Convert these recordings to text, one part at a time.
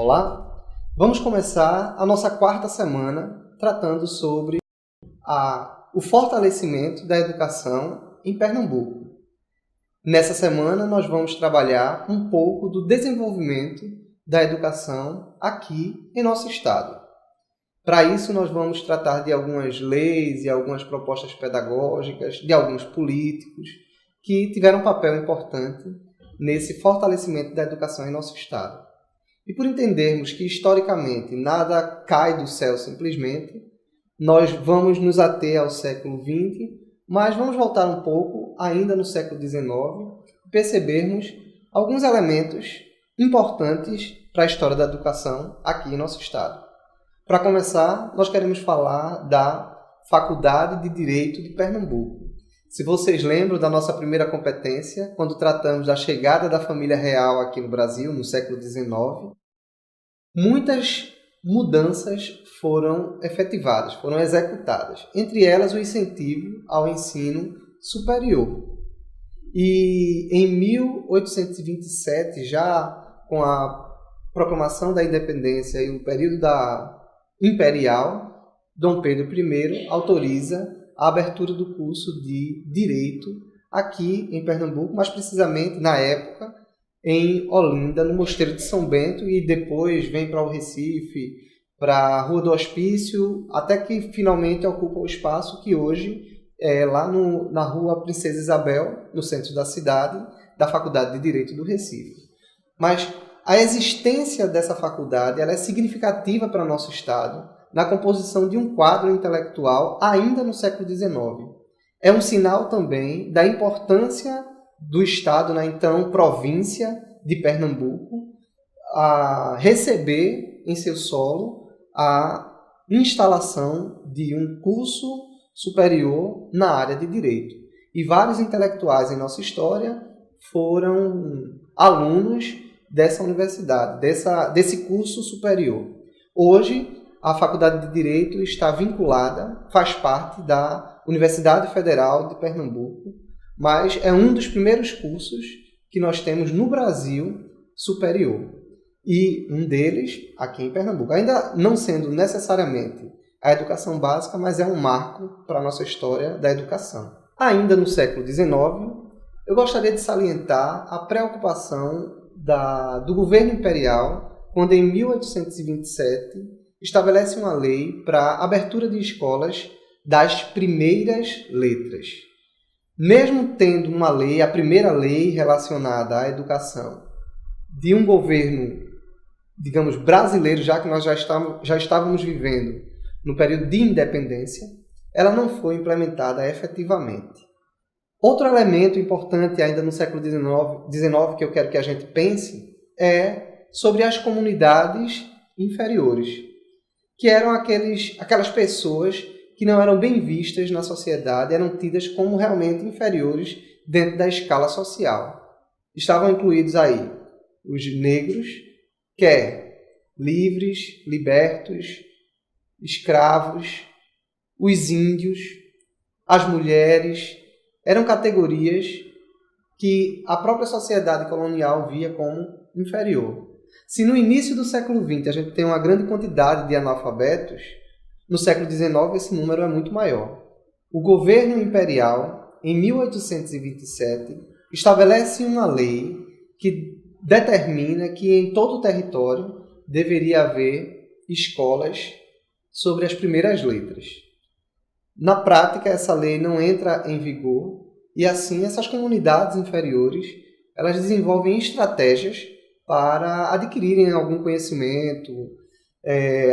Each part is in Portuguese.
Olá, vamos começar a nossa quarta semana tratando sobre o fortalecimento da educação em Pernambuco. Nessa semana nós vamos trabalhar um pouco do desenvolvimento da educação aqui em nosso estado. Para isso nós vamos tratar de algumas leis e algumas propostas pedagógicas, de alguns políticos que tiveram um papel importante nesse fortalecimento da educação em nosso estado. E por entendermos que, historicamente, nada cai do céu simplesmente, nós vamos nos ater ao século XX, mas vamos voltar um pouco ainda no século XIX e percebermos alguns elementos importantes para a história da educação aqui em nosso estado. Para começar, nós queremos falar da Faculdade de Direito de Pernambuco. Se vocês lembram da nossa primeira competência, quando tratamos da chegada da família real aqui no Brasil, no século XIX, muitas mudanças foram efetivadas, foram executadas. Entre elas, o incentivo ao ensino superior. E em 1827, já com a proclamação da independência e o período imperial, Dom Pedro I autoriza a abertura do curso de Direito aqui em Pernambuco, mais precisamente, na época, em Olinda, no Mosteiro de São Bento, e depois vem para o Recife, para a Rua do Hospício, até que finalmente ocupa o espaço que hoje é lá na Rua Princesa Isabel, no centro da cidade, da Faculdade de Direito do Recife. Mas a existência dessa faculdade ela é significativa para o nosso estado, na composição de um quadro intelectual ainda no século XIX. É um sinal também da importância do Estado, na então província de Pernambuco, a receber em seu solo a instalação de um curso superior na área de Direito. E vários intelectuais em nossa história foram alunos dessa universidade, desse curso superior. Hoje, a Faculdade de Direito está vinculada, faz parte da Universidade Federal de Pernambuco, mas é um dos primeiros cursos que nós temos no Brasil superior. E um deles aqui em Pernambuco. Ainda não sendo necessariamente a educação básica, mas é um marco para a nossa história da educação. Ainda no século XIX, eu gostaria de salientar a preocupação do governo imperial, quando em 1827 estabelece uma lei para a abertura de escolas das primeiras letras. Mesmo tendo uma lei, a primeira lei relacionada à educação, de um governo, digamos, brasileiro, já que nós já estávamos vivendo no período de independência, ela não foi implementada efetivamente. Outro elemento importante ainda no século XIX que eu quero que a gente pense é sobre as comunidades inferiores, que eram aquelas pessoas que não eram bem vistas na sociedade, eram tidas como realmente inferiores dentro da escala social. Estavam incluídos aí os negros, quer livres, libertos, escravos, os índios, as mulheres. Eram categorias que a própria sociedade colonial via como inferior. Se no início do século XX a gente tem uma grande quantidade de analfabetos, no século XIX esse número é muito maior. O governo imperial, em 1827, estabelece uma lei que determina que em todo o território deveria haver escolas sobre as primeiras letras. Na prática, essa lei não entra em vigor e, assim, essas comunidades inferiores elas desenvolvem estratégias para adquirirem algum conhecimento,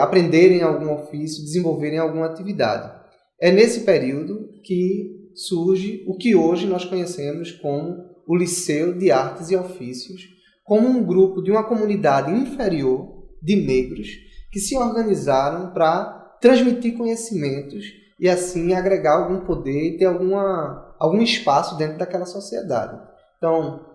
aprenderem algum ofício, desenvolverem alguma atividade. É nesse período que surge o que hoje nós conhecemos como o Liceu de Artes e Ofícios, como um grupo de uma comunidade inferior de negros que se organizaram para transmitir conhecimentos e assim agregar algum poder e ter algum espaço dentro daquela sociedade. Então,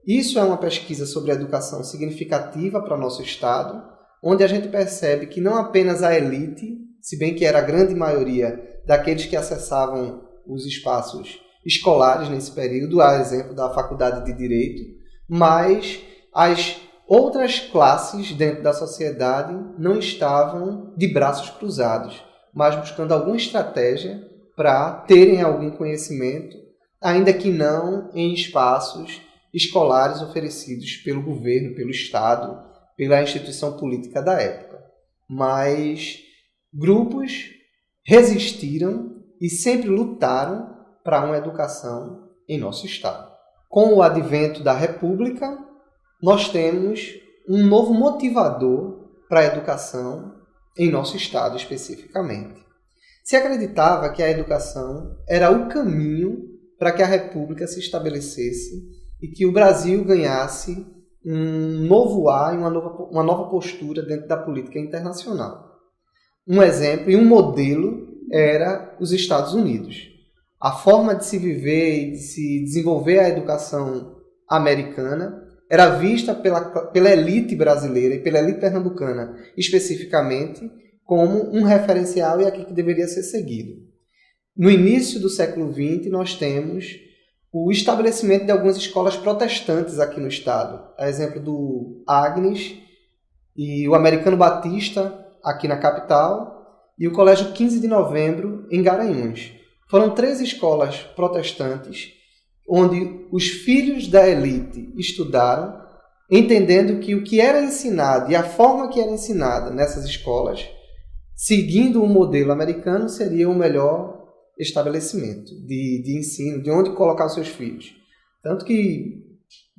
isso é uma pesquisa sobre educação significativa para o nosso estado, onde a gente percebe que não apenas a elite, se bem que era a grande maioria daqueles que acessavam os espaços escolares nesse período, a exemplo da Faculdade de Direito, mas as outras classes dentro da sociedade não estavam de braços cruzados, mas buscando alguma estratégia para terem algum conhecimento, ainda que não em espaços escolares oferecidos pelo governo, pelo Estado, pela instituição política da época. Mas grupos resistiram e sempre lutaram para uma educação em nosso Estado. Com o advento da República, nós temos um novo motivador para a educação em nosso Estado especificamente. Se acreditava que a educação era o caminho para que a República se estabelecesse e que o Brasil ganhasse um novo ar e uma nova postura dentro da política internacional. Um exemplo e um modelo era os Estados Unidos. A forma de se viver e de se desenvolver a educação americana era vista pela elite brasileira e pela elite pernambucana especificamente como um referencial e aquilo que deveria ser seguido. No início do século XX, nós temos o estabelecimento de algumas escolas protestantes aqui no estado, a exemplo do Agnes e o Americano Batista aqui na capital e o Colégio 15 de Novembro em Garanhuns. Foram 3 escolas protestantes onde os filhos da elite estudaram, entendendo que o que era ensinado e a forma que era ensinada nessas escolas, seguindo o modelo americano, seria o melhor estabelecimento de ensino, de onde colocar os seus filhos. Tanto que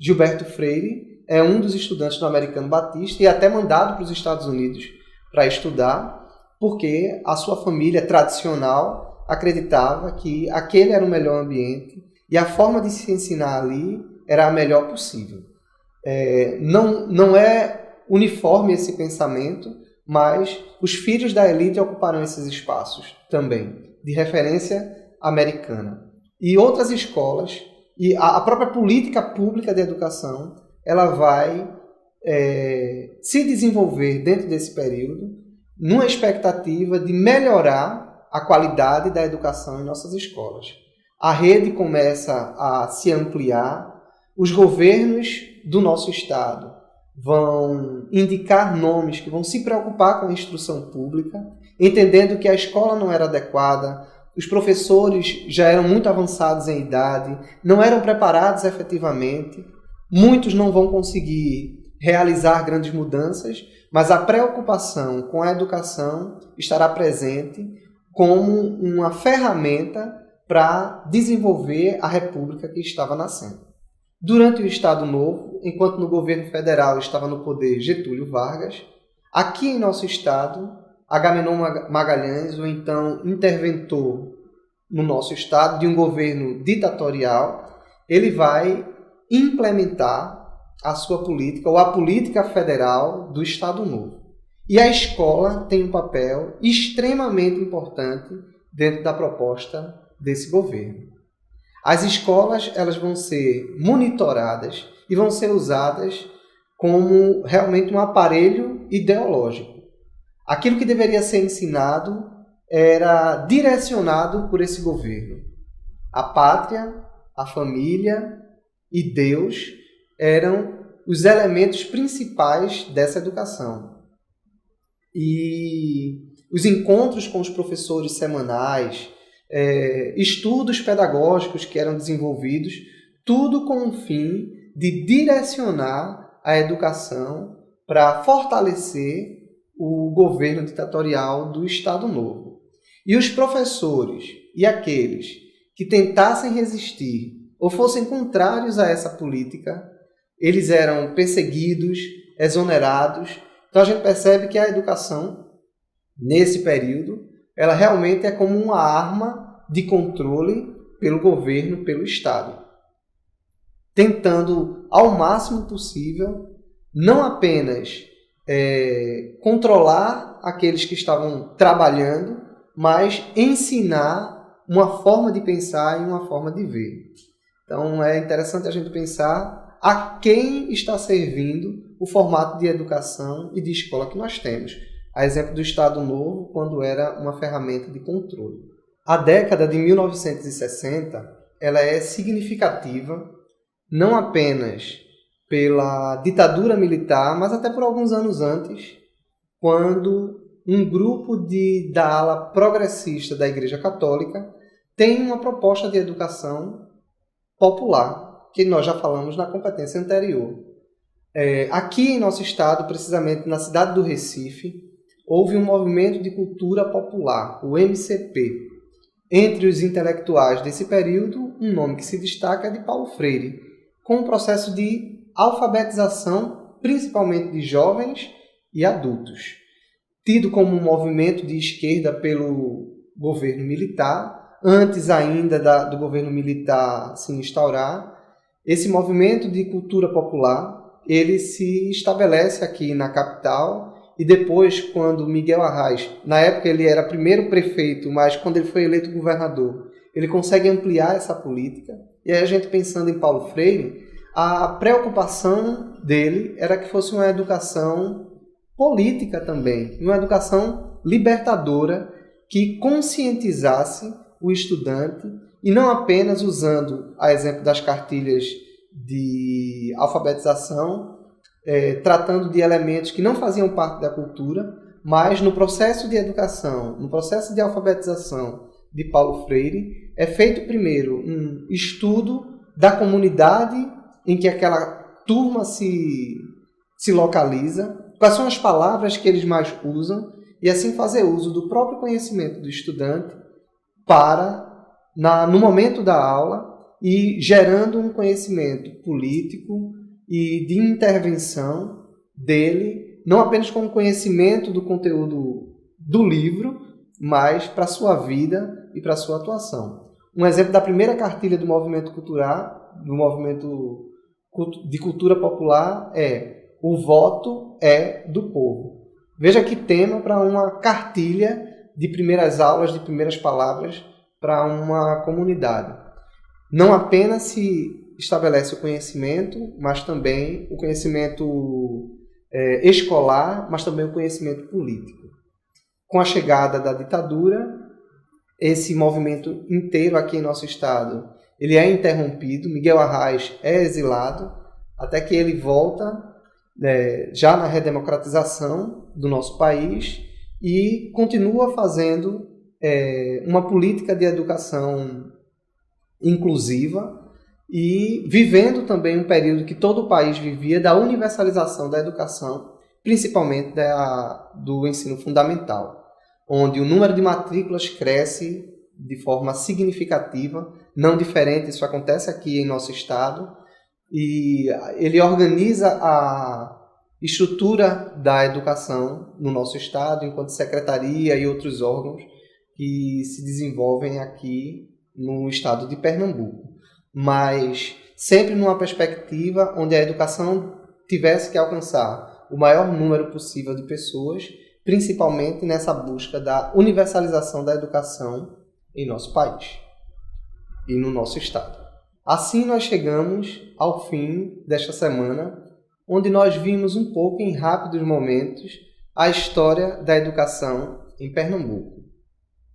Gilberto Freire é um dos estudantes do Americano Batista e até mandado para os Estados Unidos para estudar, porque a sua família tradicional acreditava que aquele era o melhor ambiente e a forma de se ensinar ali era a melhor possível. Não é uniforme esse pensamento, mas os filhos da elite ocuparam esses espaços também, de referência americana. E outras escolas, e a própria política pública de educação, ela vai se desenvolver dentro desse período numa expectativa de melhorar a qualidade da educação em nossas escolas. A rede começa a se ampliar, os governos do nosso estado vão indicar nomes que vão se preocupar com a instrução pública, entendendo que a escola não era adequada, os professores já eram muito avançados em idade, não eram preparados efetivamente, muitos não vão conseguir realizar grandes mudanças, mas a preocupação com a educação estará presente como uma ferramenta para desenvolver a república que estava nascendo. Durante o Estado Novo, enquanto no governo federal estava no poder Getúlio Vargas, aqui em nosso estado, Agamenon Magalhães, o então interventor no nosso estado de um governo ditatorial, ele vai implementar a sua política, ou a política federal do Estado Novo. E a escola tem um papel extremamente importante dentro da proposta desse governo. As escolas elas vão ser monitoradas e vão ser usadas como realmente um aparelho ideológico. Aquilo que deveria ser ensinado era direcionado por esse governo. A pátria, a família e Deus eram os elementos principais dessa educação. E os encontros com os professores semanais, estudos pedagógicos que eram desenvolvidos, tudo com o fim de direcionar a educação para fortalecer o governo ditatorial do Estado Novo. E os professores e aqueles que tentassem resistir ou fossem contrários a essa política, eles eram perseguidos, exonerados. Então a gente percebe que a educação, nesse período, ela realmente é como uma arma de controle pelo governo, pelo Estado, tentando ao máximo possível não apenas controlar aqueles que estavam trabalhando, mas ensinar uma forma de pensar e uma forma de ver. Então é interessante a gente pensar a quem está servindo o formato de educação e de escola que nós temos. A exemplo do Estado Novo, quando era uma ferramenta de controle. A década de 1960 ela é significativa não apenas pela ditadura militar, mas até por alguns anos antes, quando um grupo da ala progressista da Igreja Católica tem uma proposta de educação popular, que nós já falamos na competência anterior. Aqui em nosso estado, precisamente na cidade do Recife, houve um movimento de cultura popular, o MCP. Entre os intelectuais desse período, um nome que se destaca é de Paulo Freire, com um processo de alfabetização, principalmente de jovens e adultos. Tido como um movimento de esquerda pelo governo militar, antes ainda do governo militar se instaurar, esse movimento de cultura popular, ele se estabelece aqui na capital e depois, quando Miguel Arraes, na época ele era primeiro prefeito, mas quando ele foi eleito governador, ele consegue ampliar essa política. E aí a gente pensando em Paulo Freire, a preocupação dele era que fosse uma educação política também, uma educação libertadora que conscientizasse o estudante e não apenas usando, a exemplo das cartilhas de alfabetização, tratando de elementos que não faziam parte da cultura, mas no processo de educação, no processo de alfabetização de Paulo Freire, é feito primeiro um estudo da comunidade em que aquela turma se localiza, quais são as palavras que eles mais usam, e assim fazer uso do próprio conhecimento do estudante no momento da aula e gerando um conhecimento político e de intervenção dele, não apenas como conhecimento do conteúdo do livro, mas para a sua vida e para a sua atuação. Um exemplo da primeira cartilha do movimento cultural, do movimento de cultura popular é: o voto é do povo. Veja que tema para uma cartilha de primeiras aulas, de primeiras palavras para uma comunidade. Não apenas se estabelece o conhecimento, mas também o conhecimento escolar, mas também o conhecimento político. Com a chegada da ditadura, esse movimento inteiro aqui em nosso estado, ele é interrompido. Miguel Arraes é exilado, até que ele volta já na redemocratização do nosso país e continua fazendo uma política de educação inclusiva e vivendo também um período que todo o país vivia da universalização da educação, principalmente do ensino fundamental, onde o número de matrículas cresce de forma significativa, não diferente, isso acontece aqui em nosso estado, e ele organiza a estrutura da educação no nosso estado, enquanto secretaria e outros órgãos que se desenvolvem aqui no estado de Pernambuco. Mas sempre numa perspectiva onde a educação tivesse que alcançar o maior número possível de pessoas, principalmente nessa busca da universalização da educação em nosso país e no nosso estado. Assim nós chegamos ao fim desta semana, onde nós vimos um pouco em rápidos momentos a história da educação em Pernambuco.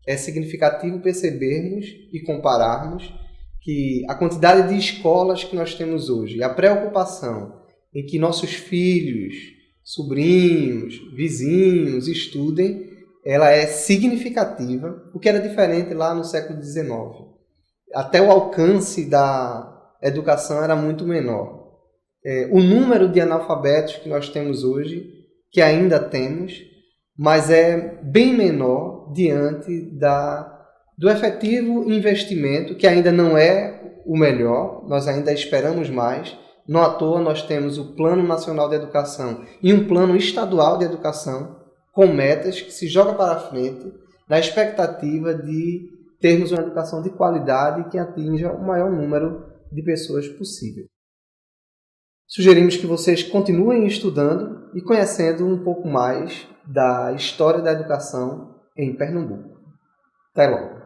É significativo percebermos e compararmos que a quantidade de escolas que nós temos hoje, a preocupação em que nossos filhos, sobrinhos, vizinhos estudem, ela é significativa, o que era diferente lá no século XIX. Até o alcance da educação era muito menor. O número de analfabetos que nós temos hoje, que ainda temos, mas é bem menor diante do efetivo investimento, que ainda não é o melhor, nós ainda esperamos mais. Não à toa nós temos o Plano Nacional de Educação e um Plano Estadual de Educação com metas que se joga para frente na expectativa de termos uma educação de qualidade que atinja o maior número de pessoas possível. Sugerimos que vocês continuem estudando e conhecendo um pouco mais da história da educação em Pernambuco. Até logo!